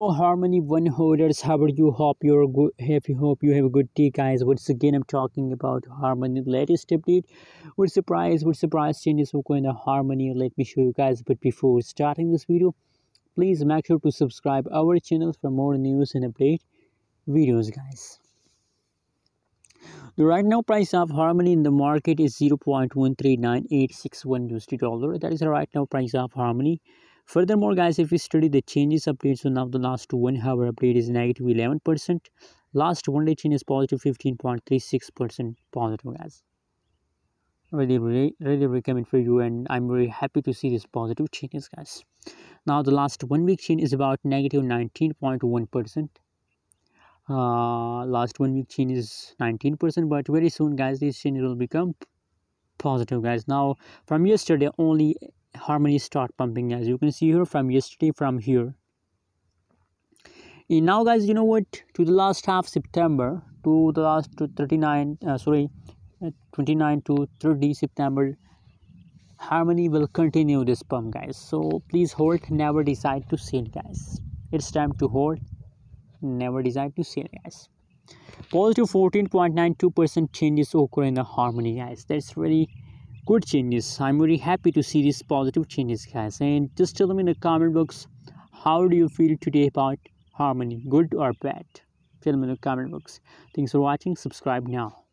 Oh, Harmony One holders, how are you? Hope you're good. Hope you have a good day, guys. Once again, I'm talking about Harmony latest update. What surprise changes are going to Harmony? Let me show you guys. But before starting this video, please make sure to subscribe our channel for more news and update videos, guys. The right now price of Harmony in the market is 0.139861 USD dollar. That is the right now price of Harmony. Furthermore, guys, if we study the changes updates, so now the last 1 hour update is negative 11%. Last 1 day change is positive 15.36% positive, guys. Really recommend for you, and I'm very happy to see this positive changes, guys. Now the last 1 week change is about negative 19.1%. Last 1 week change is 19%, but very soon, guys, this change will become positive, guys. Now from yesterday only Harmony start pumping, as you can see here, from yesterday, from here. And now, guys, you know what, to the last half September, to the last 29 to 30 September, Harmony will continue this pump, guys. So please hold, never decide to sell, guys. It's time to hold, never decide to sell, guys. Positive 14.92% changes occur in the Harmony, guys. That's really good changes. I'm very happy to see these positive changes, guys. And just tell me in the comment box, how do you feel today about Harmony, good or bad? Tell me in the comment box. Thanks for watching. Subscribe now.